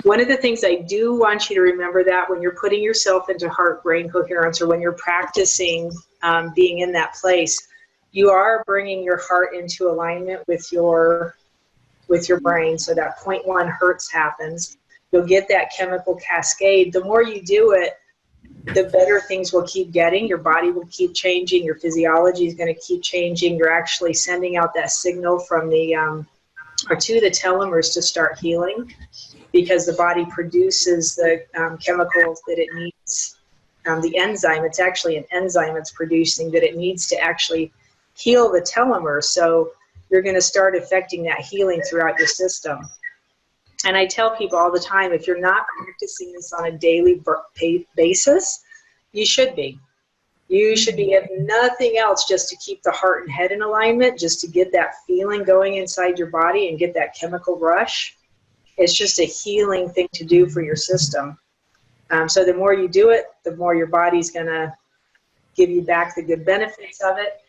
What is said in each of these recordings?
One of the things I do want you to remember that when you're putting yourself into heart-brain coherence, or when you're practicing being in that place, you are bringing your heart into alignment with your brain, so that 0.1 hertz happens. You'll get that chemical cascade. The more you do it, the better things will keep getting. Your body will keep changing. Your physiology is going to keep changing. You're actually sending out that signal from the or to the telomeres to start healing, because the body produces the chemicals that it needs. The enzyme, it's actually an enzyme it's producing that it needs to actually heal the telomeres. So you're going to start affecting that healing throughout your system. And I tell people all the time, if you're not practicing this on a daily basis, you should be. You should be, if nothing else, just to keep the heart and head in alignment, just to get that feeling going inside your body and get that chemical rush. It's just a healing thing to do for your system. So the more you do it, the more your body's going to give you back the good benefits of it.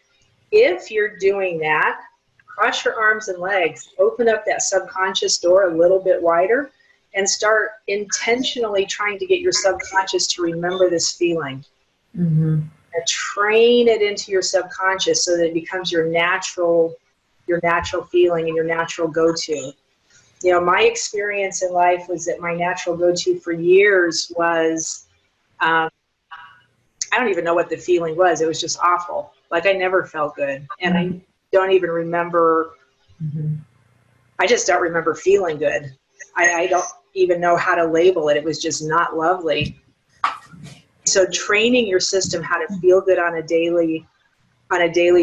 If you're doing that, cross your arms and legs, open up that subconscious door a little bit wider, and start intentionally trying to get your subconscious to remember this feeling. Mm-hmm. And train it into your subconscious so that it becomes your natural feeling and your natural go-to. You know, my experience in life was that my natural go-to for years was, I don't even know what the feeling was. It was just awful. Like, I never felt good. And I don't even remember, I just don't remember feeling good. I don't even know how to label it. It was just not lovely. So training your system how to feel good on a daily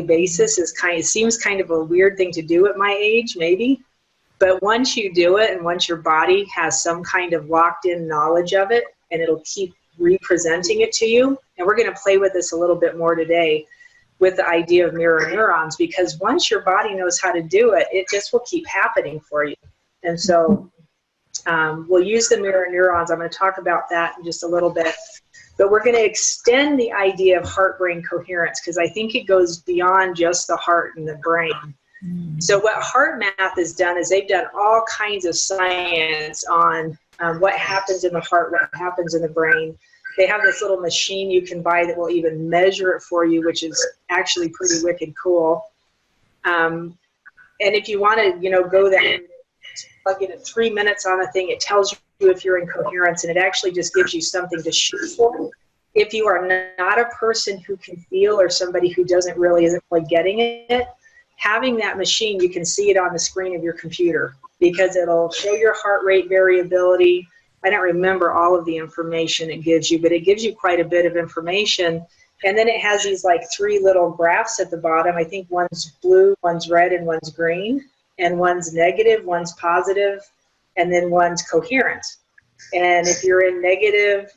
basis seems kind of a weird thing to do at my age, maybe. But once you do it, and once your body has some kind of locked in knowledge of it, and it'll keep representing it to you. And we're going to play with this a little bit more today with the idea of mirror neurons, because once your body knows how to do it, it just will keep happening for you. And so we'll use the mirror neurons. I'm going to talk about that in just a little bit. But we're going to extend the idea of heart-brain coherence, because I think it goes beyond just the heart and the brain. So what HeartMath has done is they've done all kinds of science on what happens in the heart, what happens in the brain. They have this little machine you can buy that will even measure it for you, which is actually pretty wicked cool. And if you want to, go there, plug it in 3 minutes on a thing, it tells you if you're in coherence, and it actually just gives you something to shoot for. If you are not a person who can feel, or somebody who isn't really getting it, having that machine, you can see it on the screen of your computer, because it'll show your heart rate variability. I don't remember all of the information it gives you, but it gives you quite a bit of information. And then it has these like 3 little graphs at the bottom. I think one's blue, one's red, and one's green. And one's negative, one's positive, and then one's coherent. And if you're in negative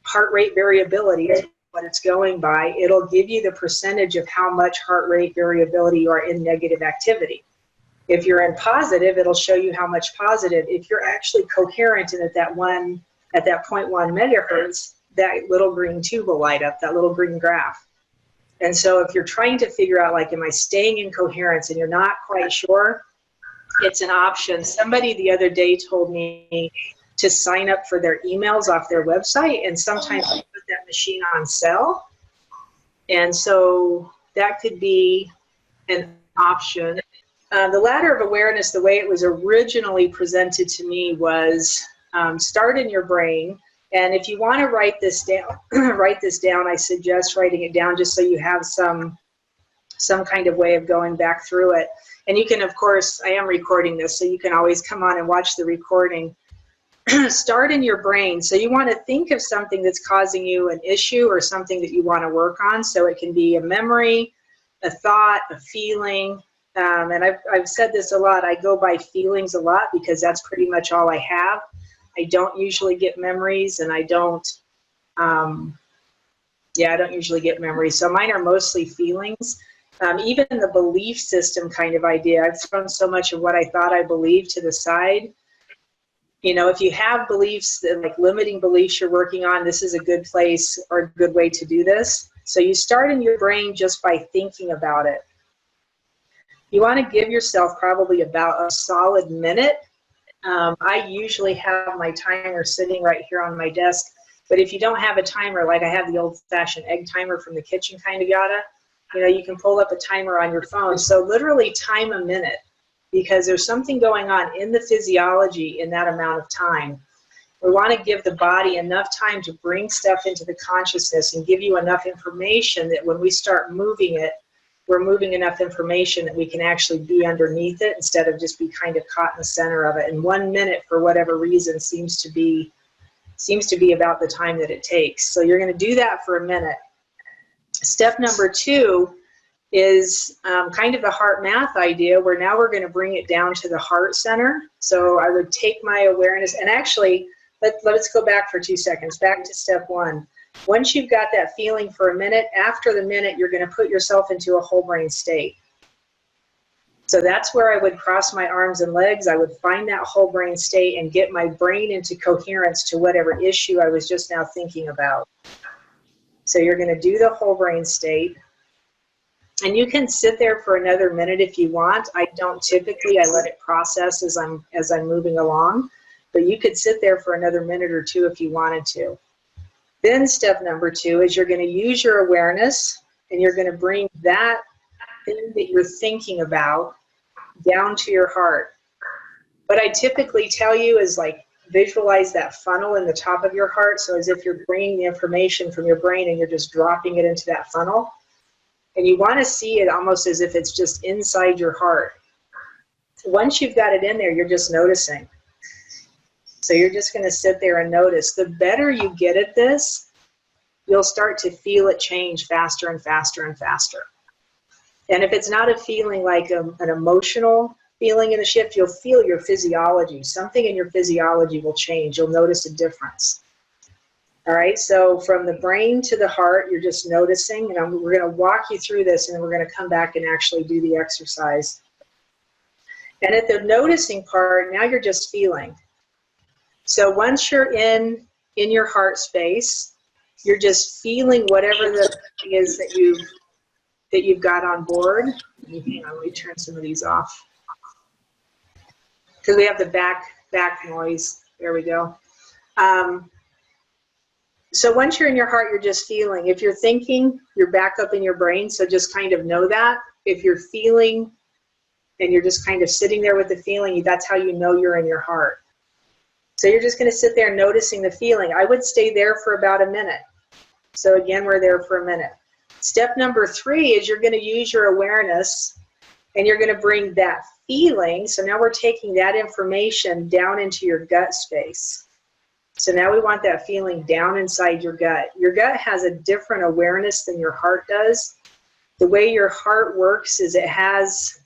heart rate variability, what it's going by, it'll give you the percentage of how much heart rate variability you are in negative activity. If you're in positive, it'll show you how much positive. If you're actually coherent and at that 0.1 megahertz, that little green tube will light up, that little green graph. And so if you're trying to figure out, like, am I staying in coherence, and you're not quite sure, it's an option. Somebody the other day told me to sign up for their emails off their website, and sometimes they put that machine on sale. And so that could be an option. The ladder of awareness, the way it was originally presented to me, was start in your brain. And if you want to write this down, I suggest writing it down just so you have some kind of way of going back through it. And you can, of course, I am recording this, so you can always come on and watch the recording. Start in your brain. So you want to think of something that's causing you an issue, or something that you want to work on. So it can be a memory, a thought, a feeling. And I've said this a lot. I go by feelings a lot, because that's pretty much all I have. I don't usually get memories, and I don't usually get memories. So mine are mostly feelings. Even the belief system kind of idea, I've thrown so much of what I thought I believed to the side. If you have beliefs, like limiting beliefs you're working on, this is a good place or a good way to do this. So you start in your brain just by thinking about it. You want to give yourself probably about a solid minute I usually have my timer sitting right here on my desk, but if you don't have a timer, like I have the old-fashioned egg timer from the kitchen kind of yada, you know, you can pull up a timer on your phone. So literally time a minute, because there's something going on in the physiology in that amount of time. We want to give the body enough time to bring stuff into the consciousness and give you enough information that when we start moving it, we're moving enough information that we can actually be underneath it instead of just be kind of caught in the center of it. And 1 minute, for whatever reason, seems to be about the time that it takes. So you're going to do that for a minute. Step number 2 is kind of the heart math idea, where now we're going to bring it down to the heart center. So I would take my awareness, and actually, let's go back for 2 seconds, back to step 1. Once you've got that feeling for a minute, after the minute, you're going to put yourself into a whole brain state. So that's where I would cross my arms and legs. I would find that whole brain state and get my brain into coherence to whatever issue I was just now thinking about. So you're going to do the whole brain state. And you can sit there for another minute if you want. I don't typically. I let it process as I'm moving along. But you could sit there for another minute or 2 if you wanted to. Then step number 2 is you're going to use your awareness, and you're going to bring that thing that you're thinking about down to your heart. What I typically tell you is, like, visualize that funnel in the top of your heart, so as if you're bringing the information from your brain and you're just dropping it into that funnel. And you want to see it almost as if it's just inside your heart. Once you've got it in there, you're just noticing. So you're just going to sit there and notice. The better you get at this, you'll start to feel it change faster and faster and faster. And if it's not a feeling like an emotional feeling in the shift, you'll feel your physiology. Something in your physiology will change. You'll notice a difference. All right, so from the brain to the heart, you're just noticing. And we're going to walk you through this, and then we're going to come back and actually do the exercise. And at the noticing part, now you're just feeling. So once you're in your heart space, you're just feeling whatever the thing is that you've got on board. Hang on, let me turn some of these off, because we have the back noise. There we go. So once you're in your heart, you're just feeling. If you're thinking, you're back up in your brain, so just kind of know that. If you're feeling and you're just kind of sitting there with the feeling, that's how you know you're in your heart. So you're just going to sit there noticing the feeling. I would stay there for about a minute. So again, we're there for a minute. Step number 3 is you're going to use your awareness, and you're going to bring that feeling. So now we're taking that information down into your gut space. So now we want that feeling down inside your gut. Your gut has a different awareness than your heart does. The way your heart works is it has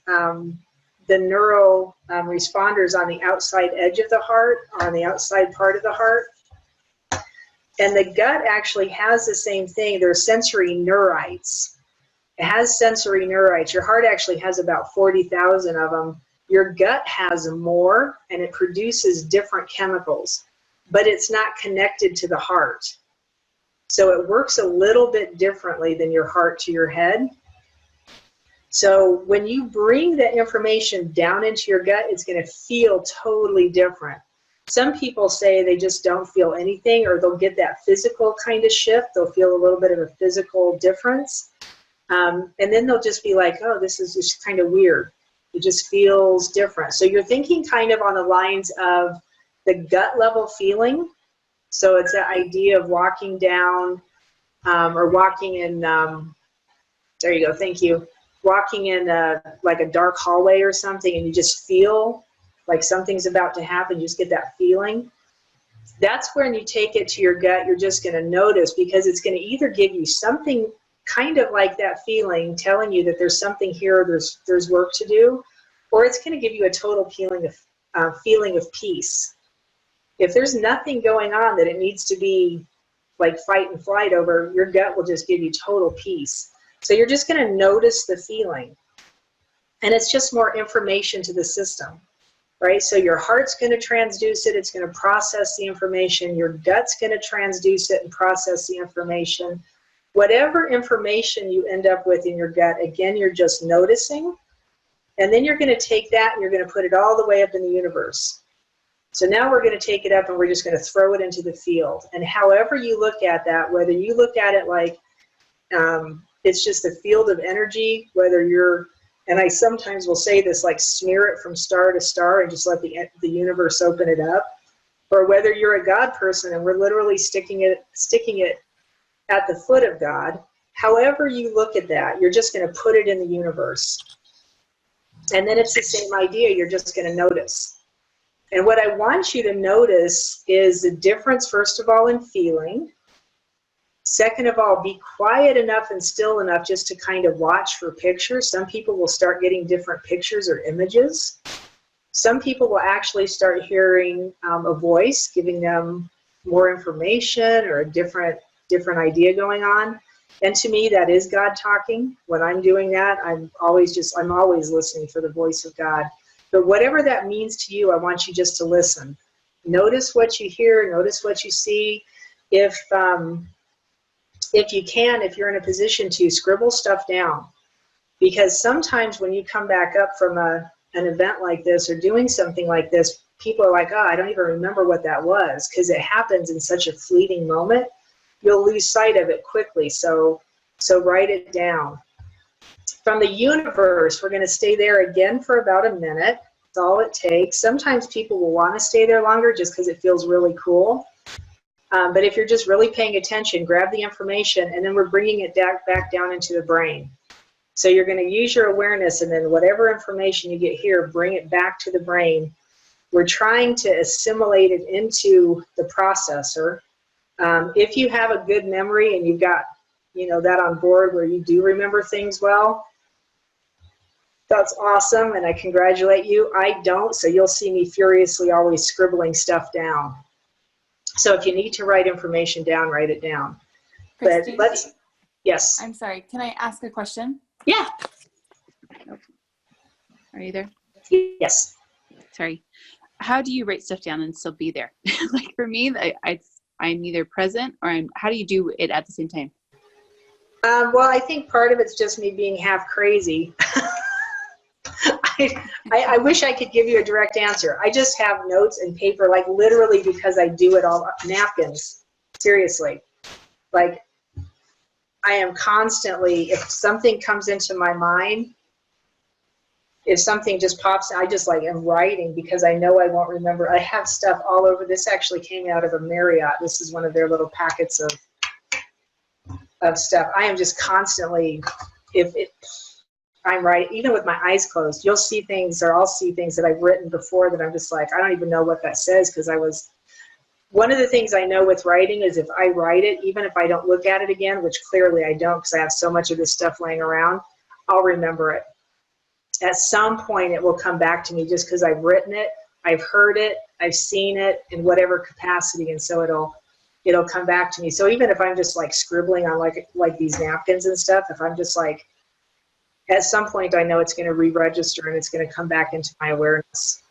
the neural responders on the outside edge of the heart, on the outside part of the heart. And the gut actually has the same thing. There are sensory neurites. It has sensory neurites. Your heart actually has about 40,000 of them. Your gut has more, and it produces different chemicals, but it's not connected to the heart. So it works a little bit differently than your heart to your head. So when you bring that information down into your gut, it's going to feel totally different. Some people say they just don't feel anything, or they'll get that physical kind of shift. They'll feel a little bit of a physical difference. And then they'll just be like, oh, this is just kind of weird. It just feels different. So you're thinking kind of on the lines of the gut level feeling. So it's that idea of walking down or walking in, there you go, thank you. Walking in like a dark hallway or something, and you just feel like something's about to happen. You just get that feeling. That's when you take it to your gut. You're just going to notice, because it's going to either give you something kind of like that feeling, telling you that there's something here, there's work to do, or it's going to give you a total feeling of peace. If there's nothing going on that it needs to be like fight and flight over, your gut will just give you total peace. So you're just going to notice the feeling. And it's just more information to the system, right? So your heart's going to transduce it. It's going to process the information. Your gut's going to transduce it and process the information. Whatever information you end up with in your gut, again, you're just noticing. And then you're going to take that and you're going to put it all the way up in the universe. So now we're going to take it up and we're just going to throw it into the field. And however you look at that, whether you look at it like it's just a field of energy, whether you're, and I sometimes will say this, like smear it from star to star and just let the universe open it up, or whether you're a God person and we're literally sticking it at the foot of God. However you look at that, you're just going to put it in the universe. And then it's the same idea, you're just going to notice. And what I want you to notice is the difference, first of all, in feeling. Second of all, be quiet enough and still enough just to kind of watch for pictures. Some people will start getting different pictures or images. Some people will actually start hearing a voice giving them more information or a different idea going on. And to me, that is God talking. When I'm doing that, I'm always listening for the voice of God. But whatever that means to you, I want you just to listen. Notice what you hear, notice what you see. If you can, if you're in a position to, scribble stuff down. Because sometimes when you come back up from an event like this or doing something like this, people are like, oh, I don't even remember what that was, because it happens in such a fleeting moment. You'll lose sight of it quickly, so write it down. From the universe, we're going to stay there again for about a minute. That's all it takes. Sometimes people will want to stay there longer just because it feels really cool. But if you're just really paying attention, grab the information, and then we're bringing it back down into the brain. So you're going to use your awareness, and then whatever information you get here, bring it back to the brain. We're trying to assimilate it into the processor. If you have a good memory and you've got, that on board where you do remember things well, that's awesome, and I congratulate you. I don't, so you'll see me furiously always scribbling stuff down. So if you need to write information down, write it down. Christy, but yes. I'm sorry, can I ask a question? Yeah. Are you there? Yes. Sorry. How do you write stuff down and still be there? Like for me, I'm either present or how do you do it at the same time? Well, I think part of it's just me being half crazy. I wish I could give you a direct answer. I just have notes and paper, like literally because I do it all, napkins, seriously. Like I am constantly, if something comes into my mind, if something just pops, I just like am writing because I know I won't remember. I have stuff all over. This actually came out of a Marriott. This is one of their little packets of stuff. I am just constantly, I'm writing, even with my eyes closed, you'll see things, or I'll see things that I've written before that I'm just like, I don't even know what that says, because one of the things I know with writing is if I write it, even if I don't look at it again, which clearly I don't because I have so much of this stuff laying around, I'll remember it. At some point it will come back to me just because I've written it, I've heard it, I've seen it in whatever capacity, and so it'll come back to me. So even if I'm just like scribbling on like these napkins and stuff, if I'm just like, at some point I know it's going to re-register and it's going to come back into my awareness.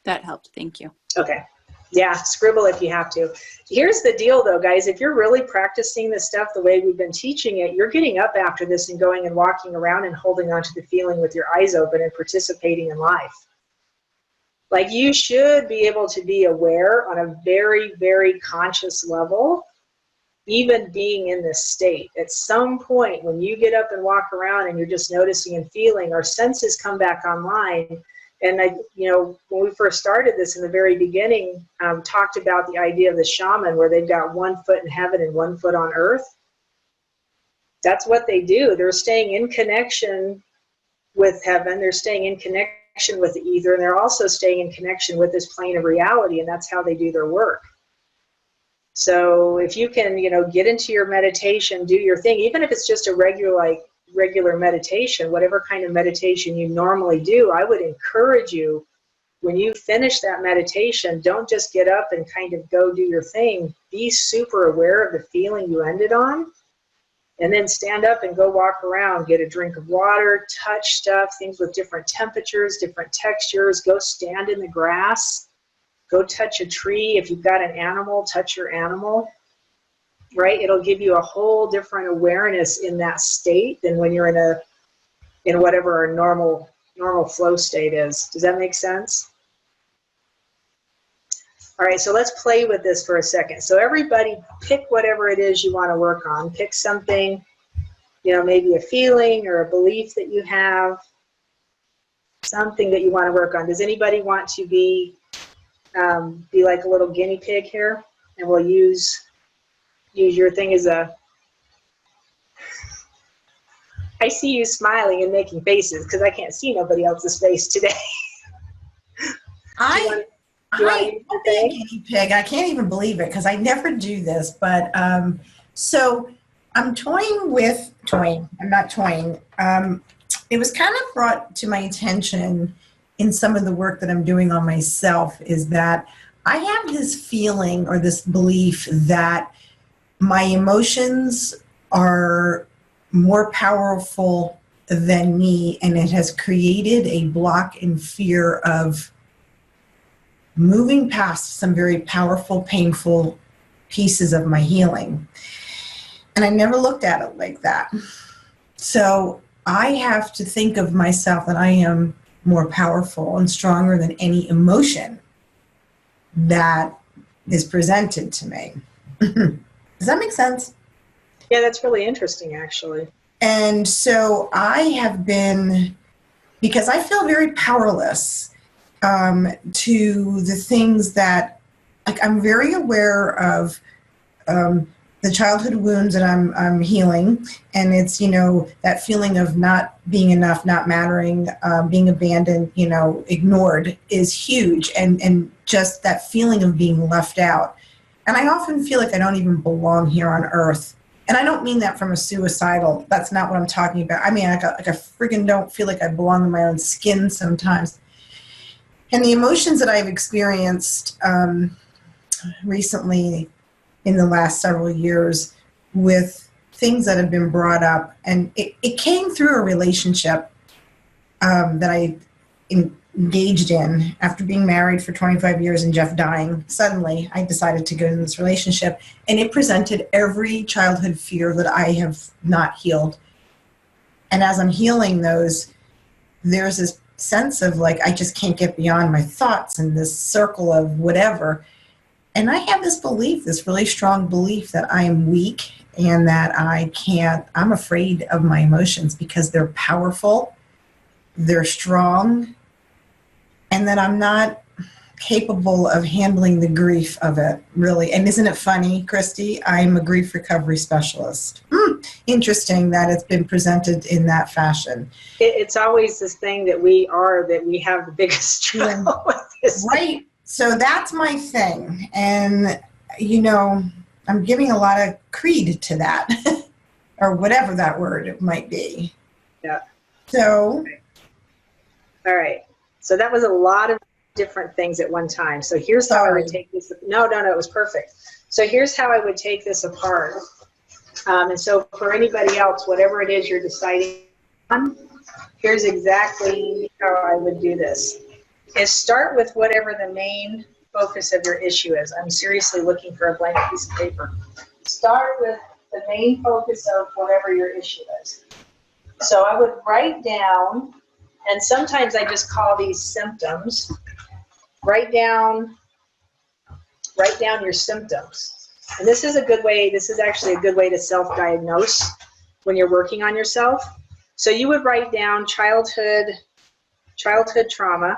That helped. Thank you. Okay. Yeah, scribble if you have to. Here's the deal though, guys. If you're really practicing this stuff the way we've been teaching it, you're getting up after this and going and walking around and holding on to the feeling with your eyes open and participating in life. Like you should be able to be aware on a very, very conscious level, even being in this state. At some point when you get up and walk around and you're just noticing and feeling, our senses come back online. And when we first started this in the very beginning, talked about the idea of the shaman where they've got 1 foot in heaven and 1 foot on earth. That's what they do. They're staying in connection with heaven. They're staying in connection with the ether, and they're also staying in connection with this plane of reality, and that's how they do their work. So if you can, get into your meditation, do your thing, even if it's just a regular meditation, whatever kind of meditation you normally do, I would encourage you, when you finish that meditation, don't just get up and kind of go do your thing. Be super aware of the feeling you ended on, and then stand up and go walk around, get a drink of water, touch stuff, things with different temperatures, different textures, go stand in the grass, go touch a tree. If you've got an animal, touch your animal. Right? It'll give you a whole different awareness in that state than when you're in whatever our normal flow state is. Does that make sense? All right, so let's play with this for a second. So everybody pick whatever it is you want to work on. Pick something, you know, maybe a feeling or a belief that you have, something that you want to work on. Does anybody want to be like a little guinea pig here? And we'll use your thing as a... I see you smiling and making faces because I can't see nobody else's face today. I'm a guinea pig. I can't even believe it because I never do this. But so I'm toying. I'm not toying. It was kind of brought to my attention in some of the work that I'm doing on myself is that I have this feeling or this belief that my emotions are more powerful than me, and it has created a block and fear of moving past some very powerful, painful pieces of my healing. And I never looked at it like that. So I have to think of myself that I am more powerful and stronger than any emotion that is presented to me. Does that make sense? Yeah, that's really interesting, actually. And so I have been, because I feel very powerless to the things that, like, I'm very aware of the childhood wounds that I'm healing. And it's, you know, that feeling of not being enough, not mattering, being abandoned, you know, ignored is huge. And just that feeling of being left out. And I often feel like I don't even belong here on earth. And I don't mean that from a suicidal, that's not what I'm talking about. I mean, like I friggin' don't feel like I belong in my own skin sometimes. And the emotions that I've experienced recently in the last several years with things that have been brought up, and it came through a relationship that I engaged in after being married for 25 years and Jeff dying. Suddenly, I decided to go into this relationship, and it presented every childhood fear that I have not healed. And as I'm healing those, there's this sense of like, I just can't get beyond my thoughts and this circle of whatever. And I have this belief, this really strong belief that I am weak and that I'm afraid of my emotions because they're powerful, they're strong, and that I'm not capable of handling the grief of it, really. And isn't it funny, Christy? I'm a grief recovery specialist. Interesting that it's been presented in that fashion. It's always this thing that we have the biggest struggle with this. Right. So that's my thing. And, you know, I'm giving a lot of creed to that, or whatever that word might be. Yeah. So. Okay. All right. So that was a lot of different things at one time. So here's how I would take this. No, it was perfect. So here's how I would take this apart. And so for anybody else, whatever it is you're deciding on, here's exactly how I would do this. Is start with whatever the main focus of your issue is. I'm seriously looking for a blank piece of paper. Start with the main focus of whatever your issue is. So I would write down, and sometimes I just call these symptoms. Write down your symptoms. And this is actually a good way to self-diagnose when you're working on yourself. So you would write down childhood trauma.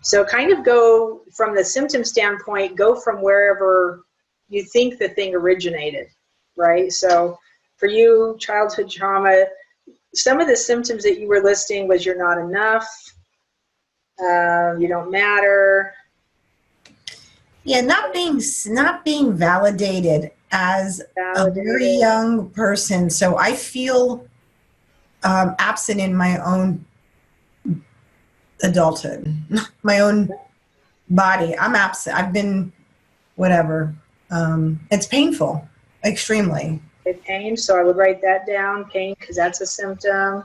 So kind of go from the symptom standpoint, go from wherever you think the thing originated, right? So for you, childhood trauma, some of the symptoms that you were listing was you're not enough, you don't matter. Yeah, not being validated as a very young person. So I feel absent in my own adulthood, my own body. I'm absent. I've been whatever. It's painful, extremely. Pain, so I would write that down, pain, because that's a symptom.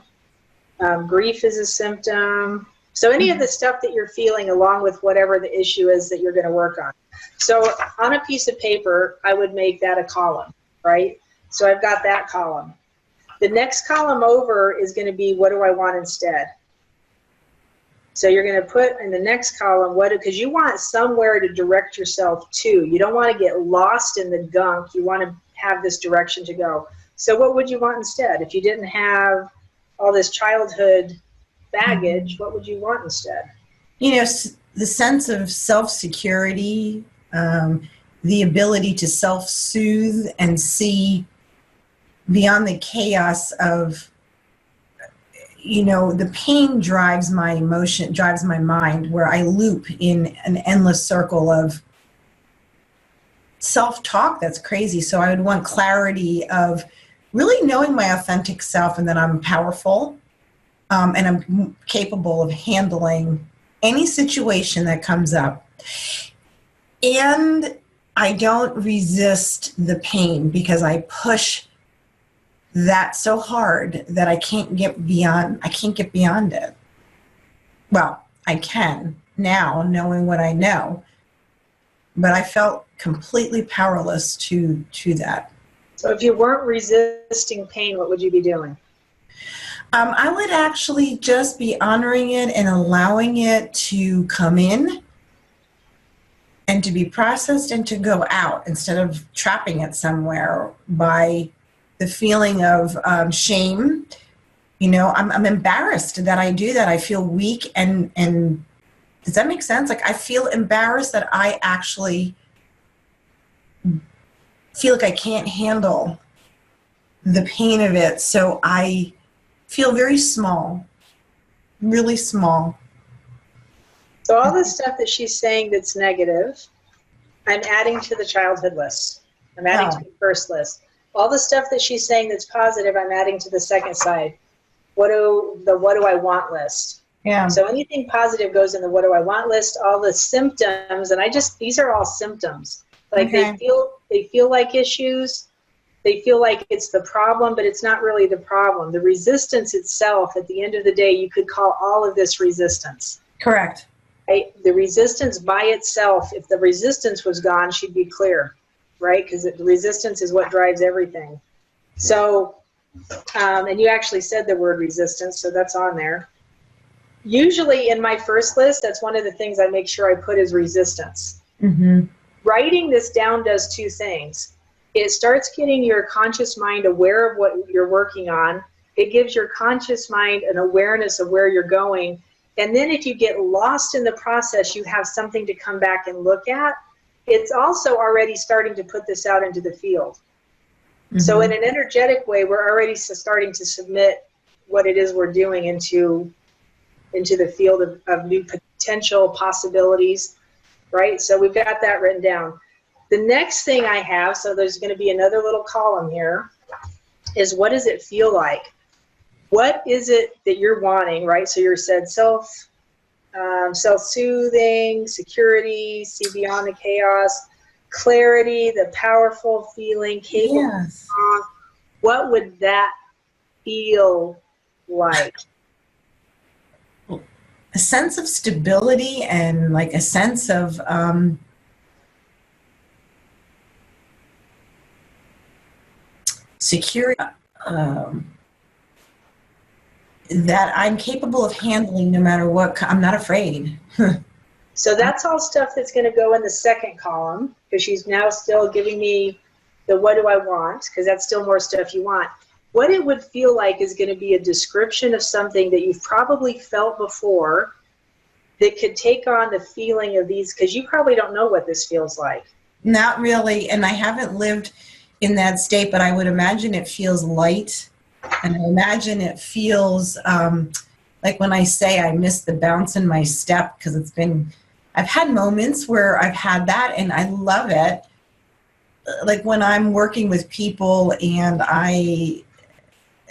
Grief is a symptom. So any of the stuff that you're feeling along with whatever the issue is that you're going to work on. So on a piece of paper, I would make that a column, right? So I've got that column. The next column over is going to be, what do I want instead? So you're going to put in the next column, because you want somewhere to direct yourself to. You don't want to get lost in the gunk. You want to have this direction to go. So what would you want instead? If you didn't have all this childhood baggage, what would you want instead? You know, the sense of self-security, the ability to self-soothe and see beyond the chaos of, you know, the pain drives my emotion, drives my mind, where I loop in an endless circle of self-talk that's crazy. So I would want clarity of really knowing my authentic self, and that I'm powerful, and I'm capable of handling any situation that comes up. And I don't resist the pain, because I push that so hard that I can't get beyond it. Well, I can now, knowing what I know, but I felt completely powerless to that. So if you weren't resisting pain, what would you be doing? I would actually just be honoring it and allowing it to come in and to be processed and to go out, instead of trapping it somewhere by the feeling of shame. You know, I'm embarrassed that I do that. I feel weak, and does that make sense? Like, I feel embarrassed that I actually feel like I can't handle the pain of it. So I feel very small, really small. So all the stuff that she's saying that's negative, I'm adding to the childhood list. I'm adding to the first list. All the stuff that she's saying that's positive, I'm adding to the second side. What do I want list? Yeah. So anything positive goes in the what do I want list. All the symptoms, and these are all symptoms. Like, okay. they feel like issues. They feel like it's the problem, but it's not really the problem. The resistance itself, at the end of the day, you could call all of this resistance. Correct. Right? The resistance by itself, if the resistance was gone, she'd be clear, right? Because the resistance is what drives everything. So, and you actually said the word resistance, so that's on there. Usually in my first list, that's one of the things I make sure I put is resistance. Mm-hmm. Writing this down does two things. It starts getting your conscious mind aware of what you're working on. It gives your conscious mind an awareness of where you're going. And then if you get lost in the process, you have something to come back and look at. It's also already starting to put this out into the field. Mm-hmm. So in an energetic way, we're already starting to submit what it is we're doing into the field of new potential possibilities, right? So we've got that written down. The next thing I have, so there's going to be another little column here, is what does it feel like? What is it that you're wanting, right? So you said self-soothing, security, see beyond the chaos, clarity, the powerful feeling, capable. Yes. What would that feel like? A sense of stability, and like a sense of security, that I'm capable of handling no matter what. I'm not afraid. So that's all stuff that's going to go in the second column, because she's now still giving me the what do I want, because that's still more stuff you want. What it would feel like is going to be a description of something that you've probably felt before that could take on the feeling of these, because you probably don't know what this feels like. Not really, and I haven't lived in that state, but I would imagine it feels light, and I imagine it feels like when I say I miss the bounce in my step, because I've had moments where I've had that, and I love it. Like when I'm working with people and I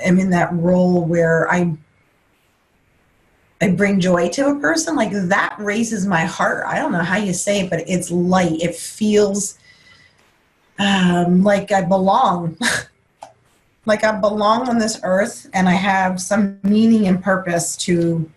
am in that role where I bring joy to a person, like that raises my heart. I don't know how you say it, but it's light. It feels like I belong. Like I belong on this earth, and I have some meaning and purpose to,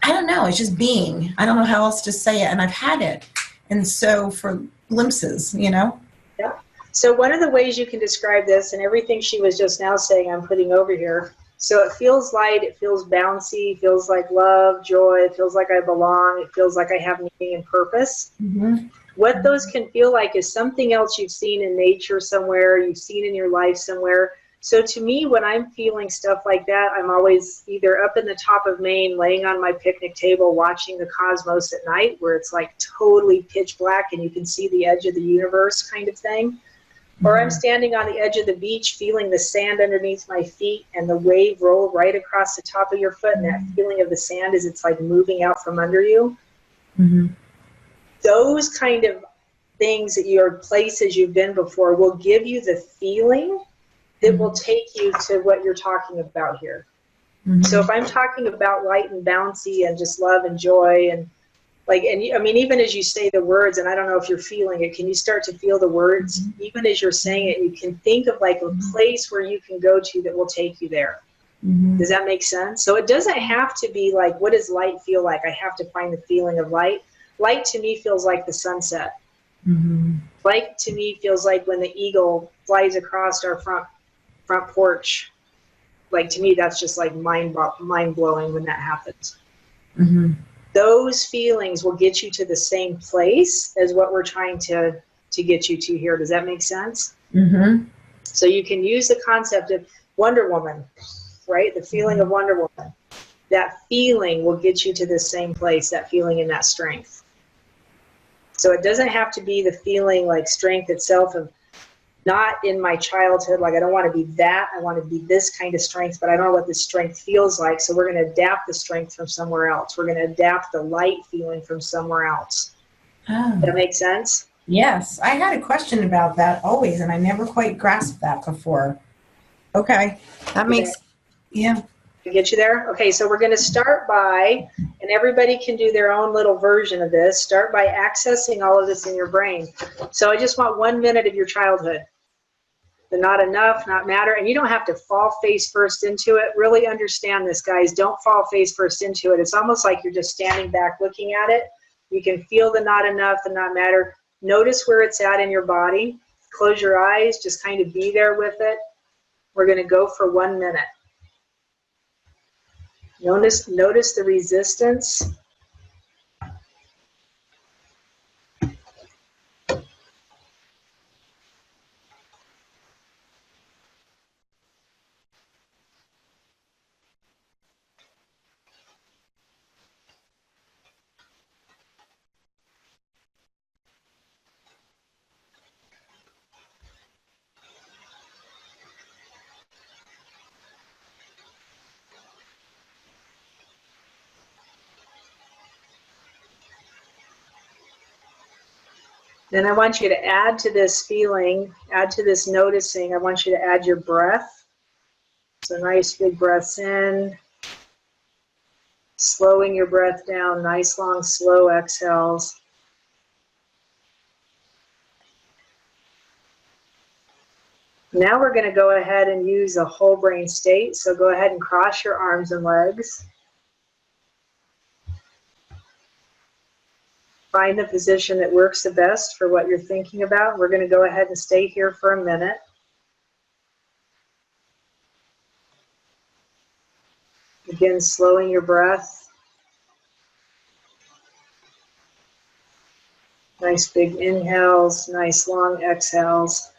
I don't know, it's just being. I don't know how else to say it, and I've had it. And so for glimpses, you know? Yeah. So one of the ways you can describe this, and everything she was just now saying I'm putting over here, So it feels light, it feels bouncy, it feels like love, joy, it feels like I belong, it feels like I have meaning and purpose. Mm-hmm. What those can feel like is something else you've seen in nature somewhere, you've seen in your life somewhere. So to me, when I'm feeling stuff like that, I'm always either up in the top of Maine, laying on my picnic table, watching the cosmos at night, where it's like totally pitch black and you can see the edge of the universe kind of thing. Or I'm standing on the edge of the beach, feeling the sand underneath my feet and the wave roll right across the top of your foot, and that feeling of the sand as it's like moving out from under you. Mm-hmm. Those kind of things that your places you've been before will give you the feeling that will take you to what you're talking about here. Mm-hmm. So if I'm talking about light and bouncy and just love and joy and like, and I mean, even as you say the words, and I don't know if you're feeling it, can you start to feel the words? Mm-hmm. Even as you're saying it, you can think of like a place where you can go to that will take you there. Mm-hmm. Does that make sense? So it doesn't have to be like, what does light feel like? I have to find the feeling of light. Light to me feels like the sunset. Mm-hmm. Light to me feels like when the eagle flies across our front porch. Like to me, that's just like mind blowing when that happens. Mm-hmm. Those feelings will get you to the same place as what we're trying to get you to here. Does that make sense? Mm-hmm. So you can use the concept of Wonder Woman, right? The feeling of Wonder Woman. That feeling will get you to the same place, that feeling and that strength. So it doesn't have to be the feeling like strength itself of not in my childhood, like I don't want to be that, I want to be this kind of strength, but I don't know what this strength feels like, so we're going to adapt the strength from somewhere else. We're going to adapt the light feeling from somewhere else. Oh. Does that make sense? Yes, I had a question about that always, and I never quite grasped that before. Okay, that makes, yeah. Get you there? Okay, so we're going to start by, and everybody can do their own little version of this, start by accessing all of this in your brain. So I just want 1 minute of your childhood. The not enough, not matter, and you don't have to fall face first into it. Really understand this, guys. Don't fall face first into it. It's almost like you're just standing back looking at it. You can feel the not enough, the not matter. Notice where it's at in your body. Close your eyes, just kind of be there with it. We're going to go for 1 minute. Notice the resistance. Then I want you to add to this feeling, add to this noticing, I want you to add your breath. So nice big breaths in, slowing your breath down, nice long slow exhales. Now we're going to go ahead and use a whole brain state. So go ahead and cross your arms and legs. Find the position that works the best for what you're thinking about. We're going to go ahead and stay here for a minute. Again, slowing your breath. Nice big inhales, nice long exhales.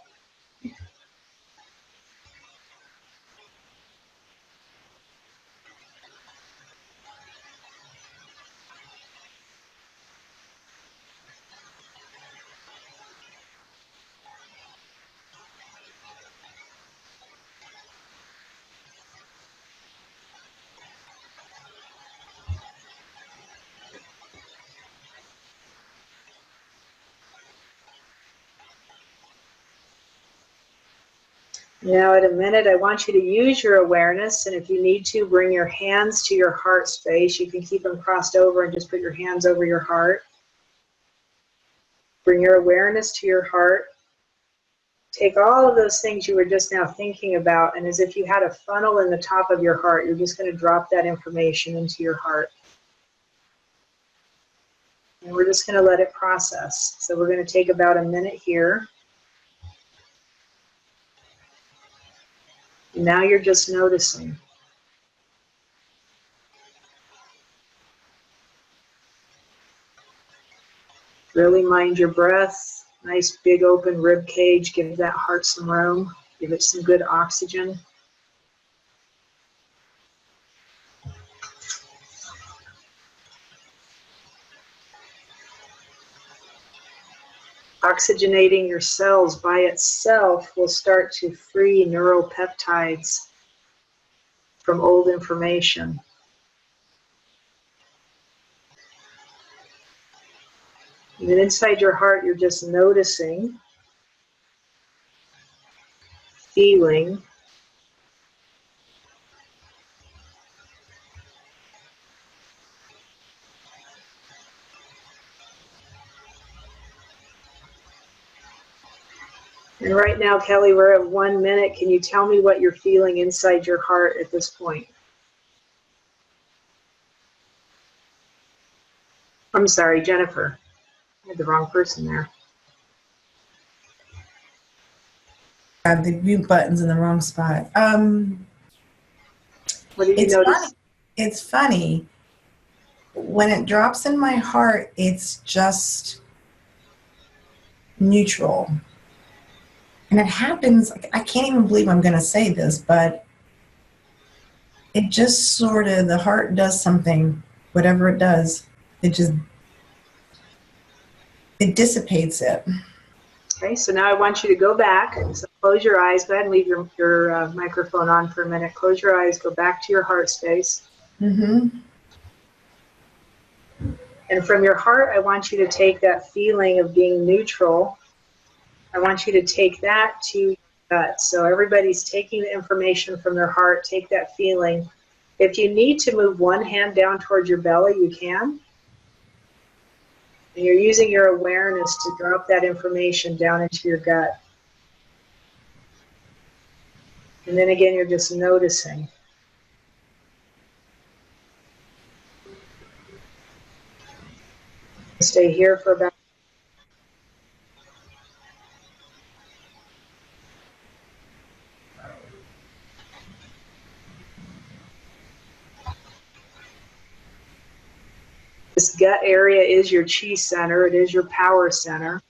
Now at a minute, I want you to use your awareness, and if you need to, bring your hands to your heart space. You can keep them crossed over and just put your hands over your heart. Bring your awareness to your heart. Take all of those things you were just now thinking about, and as if you had a funnel in the top of your heart, you're just going to drop that information into your heart. And we're just going to let it process. So we're going to take about a minute here. Now you're just noticing. Really mind your breath. Nice big open rib cage. Give that heart some room. Give it some good oxygen. Oxygenating your cells by itself will start to free neuropeptides from old information. And then inside your heart, you're just noticing, feeling, and right now, Kelly, we're at 1 minute. Can you tell me what you're feeling inside your heart at this point? I'm sorry, Jennifer. I had the wrong person there. The mute button's in the wrong spot. What did you notice? Funny. It's funny. When it drops in my heart, it's just neutral. And it happens, I can't even believe I'm going to say this, but it just sort of, the heart does something, whatever it does, it dissipates it. Okay, so now I want you to go back. So close your eyes. Go ahead and leave your microphone on for a minute. Close your eyes. Go back to your heart space. Mm-hmm. And from your heart, I want you to take that feeling of being neutral. I want you to take that to your gut. So everybody's taking the information from their heart. Take that feeling. If you need to move one hand down towards your belly, you can. And you're using your awareness to drop that information down into your gut. And then again, you're just noticing. Stay here for about this gut area is your chi center. It is your power center.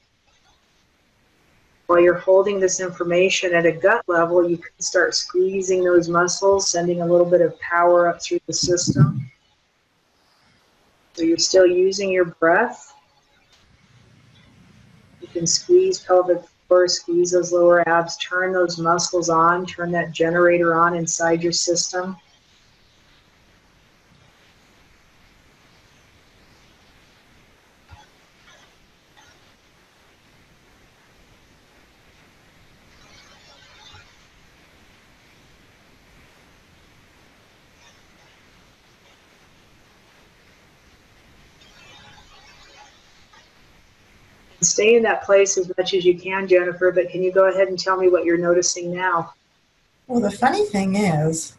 While you're holding this information at a gut level, you can start squeezing those muscles, sending a little bit of power up through the system. So you're still using your breath. You can squeeze pelvic floor, squeeze those lower abs, turn those muscles on, turn that generator on inside your system. Stay in that place as much as you can, Jennifer, but can you go ahead and tell me what you're noticing now? Well, the funny thing is,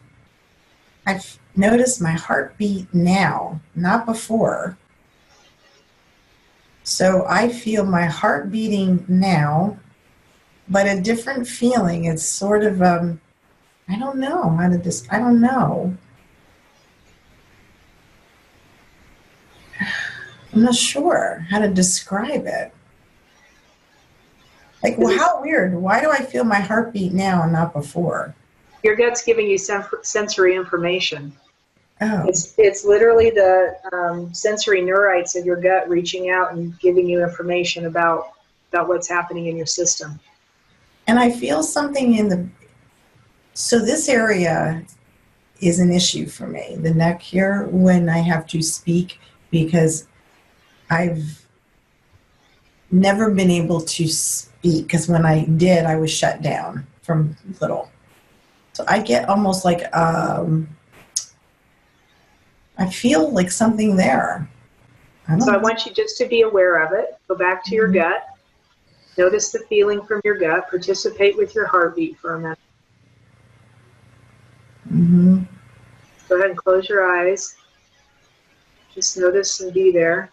I've noticed my heartbeat now, not before. So I feel my heart beating now, but a different feeling. It's sort of, I don't know how to I don't know. I'm not sure how to describe it. Like, well, how weird. Why do I feel my heartbeat now and not before? Your gut's giving you sensory information. Oh. It's literally the sensory neurites of your gut reaching out and giving you information about what's happening in your system. And I feel something in the, so this area is an issue for me, the neck here, when I have to speak, because I've never been able to speak, because when I did, I was shut down from little. So I get almost like, I feel like something there. I want you just to be aware of it. Go back to your gut. Notice the feeling from your gut. Participate with your heartbeat for a minute. Mm-hmm. Go ahead and close your eyes. Just notice and be there.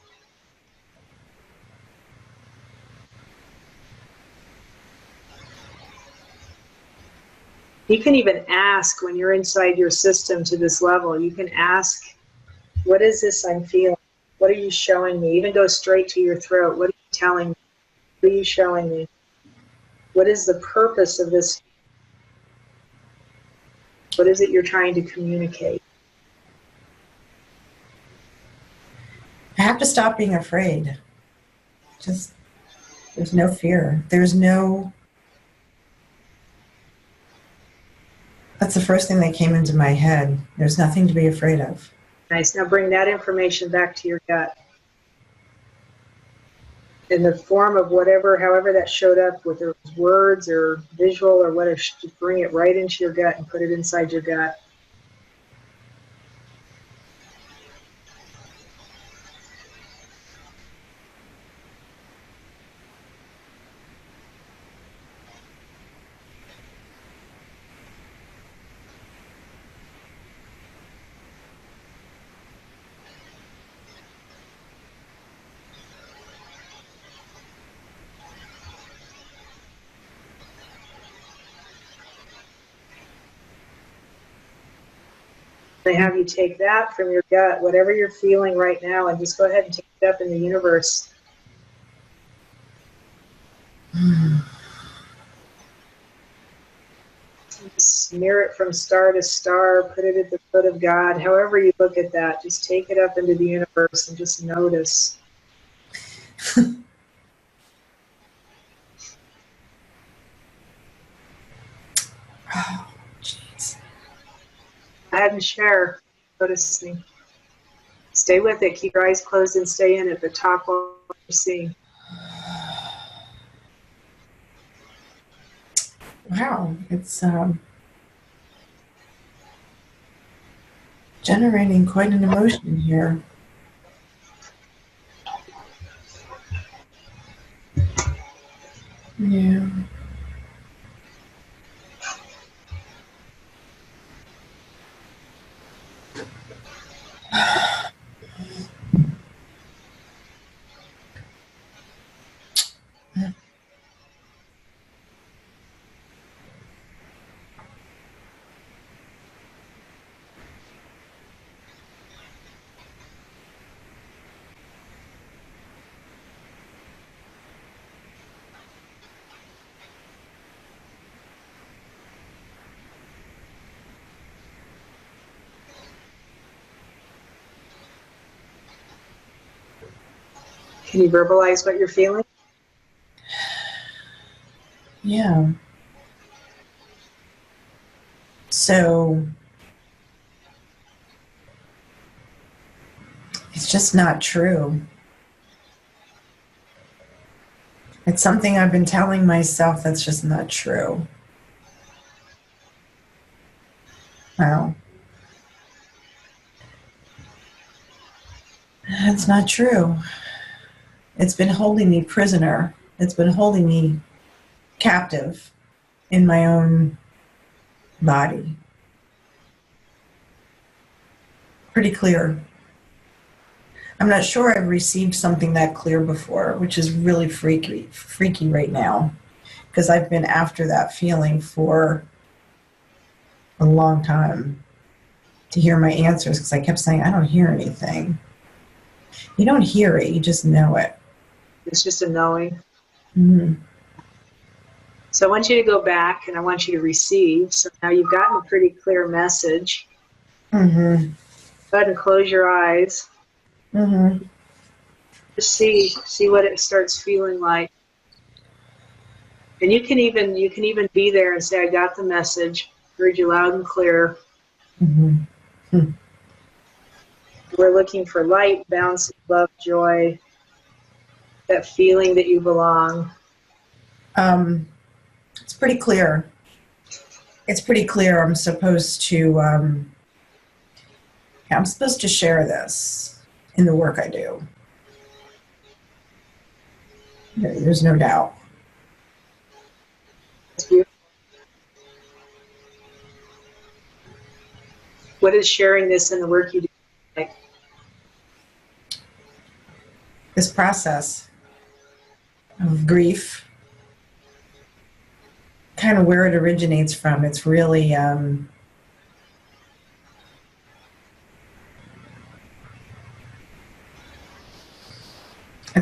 You can even ask when you're inside your system to this level. You can ask, what is this I'm feeling? What are you showing me? Even go straight to your throat. What are you telling me? What are you showing me? What is the purpose of this? What is it you're trying to communicate? I have to stop being afraid. Just, there's no fear. That's the first thing that came into my head. There's nothing to be afraid of. Nice. Now bring that information back to your gut. In the form of whatever, however that showed up, whether it was words or visual or whatever, just bring it right into your gut and put it inside your gut. They have you take that from your gut, whatever you're feeling right now, and just go ahead and take it up in the universe. Smear it from star to star, put it at the foot of God. However you look at that, just take it up into the universe and just notice. Oh, jeez. Go ahead and share. Noticing. Stay with it. Keep your eyes closed and stay in it, but talk while you're seeing. Wow, it's generating quite an emotion here. Yeah. Can you verbalize what you're feeling? Yeah. So it's just not true. It's something I've been telling myself that's just not true. Wow. It's not true. It's been holding me prisoner. It's been holding me captive in my own body. Pretty clear. I'm not sure I've received something that clear before, which is really freaky right now, because I've been after that feeling for a long time to hear my answers, because I kept saying, I don't hear anything. You don't hear it, you just know it. It's just a knowing. Mm-hmm. So I want you to go back and I want you to receive. So now you've gotten a pretty clear message. Mm-hmm. Go ahead and close your eyes. Mm-hmm. Just see what it starts feeling like. And you can even be there and say, I got the message. Heard you loud and clear. Mm-hmm. Mm-hmm. We're looking for light, bounce, love, joy, that feeling that you belong. It's pretty clear. It's pretty clear I'm supposed to share this in the work I do. There's no doubt. That's beautiful. What is sharing this in the work you do like? This process of grief, kind of where it originates from, it's really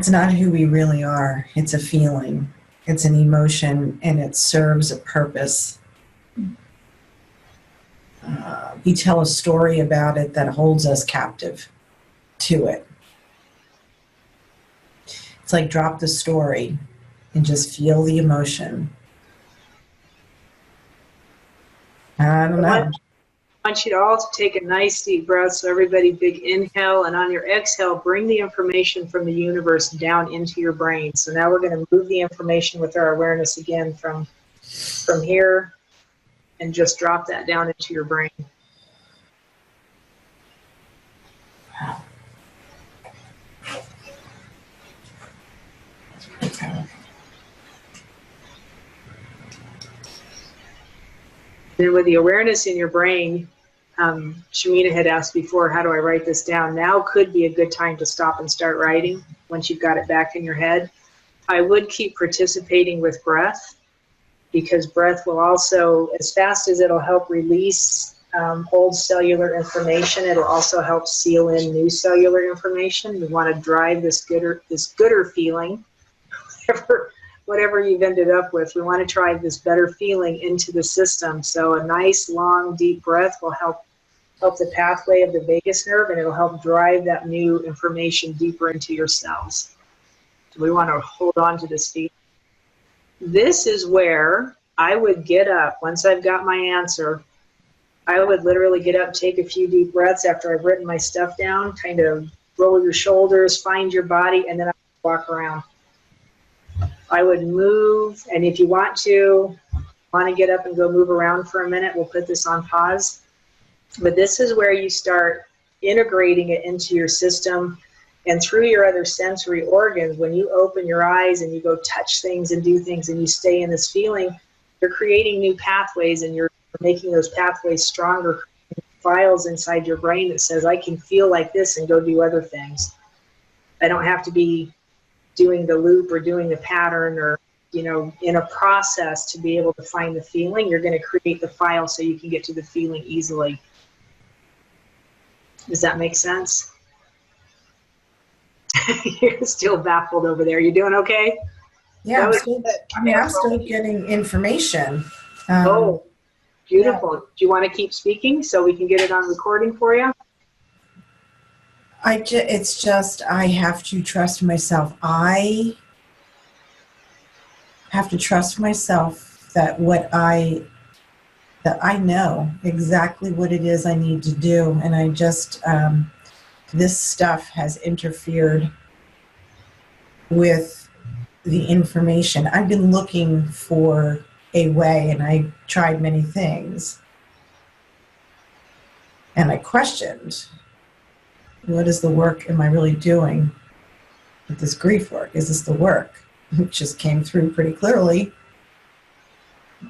It's not who we really are. It's a feeling. It's an emotion, and it serves a purpose. We tell a story about it that holds us captive to it. It's like drop the story and just feel the emotion. I don't know. I want you to all to take a nice deep breath. So everybody, big inhale, and on your exhale, bring the information from the universe down into your brain. So now we're going to move the information with our awareness again from here, and just drop that down into your brain. Then with the awareness in your brain, Shamina had asked before, how do I write this down? Now could be a good time to stop and start writing once you've got it back in your head. I would keep participating with breath, because breath will also, as fast as it'll help release old cellular information, it'll also help seal in new cellular information. We want to drive this gooder feeling, whatever you've ended up with. We want to drive this better feeling into the system. So a nice, long, deep breath will help the pathway of the vagus nerve, and it'll help drive that new information deeper into your cells. So we want to hold on to this feeling. This is where I would get up. Once I've got my answer, I would literally get up, take a few deep breaths after I've written my stuff down, kind of roll your shoulders, find your body, and then I would walk around. I would move, and if you want to get up and go move around for a minute, we'll put this on pause. But this is where you start integrating it into your system and through your other sensory organs. When you open your eyes and you go touch things and do things and you stay in this feeling, you're creating new pathways, and you're making those pathways stronger. Files inside your brain that says, I can feel like this and go do other things. I don't have to be doing the loop or doing the pattern or, in a process to be able to find the feeling. You're going to create the file so you can get to the feeling easily. Does that make sense? You're still baffled over there. You doing okay? Yeah, I'm still getting information. Oh, beautiful. Yeah. Do you want to keep speaking so we can get it on recording for you? It's just, I have to trust myself. I have to trust myself that I know exactly what it is I need to do. And I just, this stuff has interfered with the information. I've been looking for a way, and I tried many things. And I questioned, what is the work am I really doing with this grief work? Is this the work? It just came through pretty clearly.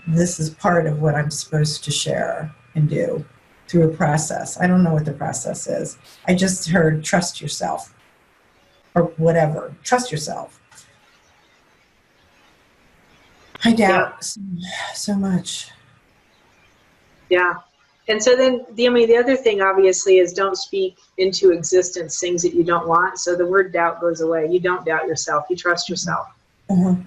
This is part of what I'm supposed to share and do through a process. I don't know what the process is. I just heard trust yourself or whatever. Trust yourself. I doubt so much. Yeah. And so then, the other thing, obviously, is don't speak into existence things that you don't want. So the word doubt goes away. You don't doubt yourself. You trust yourself. Mm-hmm.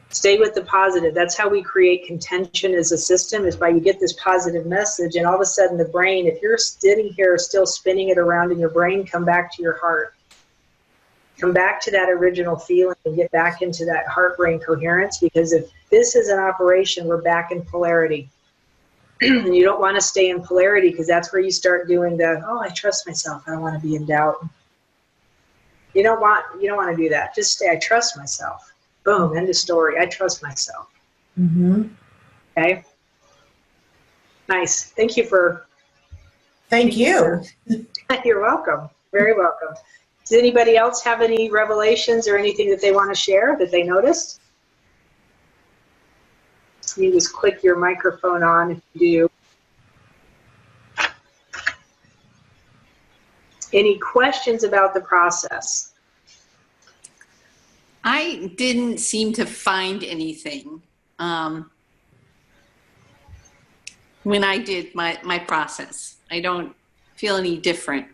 Stay with the positive. That's how we create contention as a system, is by you get this positive message, and all of a sudden the brain, if you're sitting here still spinning it around in your brain, come back to your heart. Come back to that original feeling and get back into that heart-brain coherence, because if this is an operation, we're back in polarity. And you don't want to stay in polarity, because that's where you start doing I trust myself. I don't want to be in doubt. You don't want to do that. Just say, I trust myself. Boom, end of story. I trust myself. Mm-hmm. Okay? Nice. Thank you. You're welcome. Very welcome. Does anybody else have any revelations or anything that they want to share that they noticed? You just click your microphone on if you do. Any questions about the process? I didn't seem to find anything when I did my process. I don't feel any different.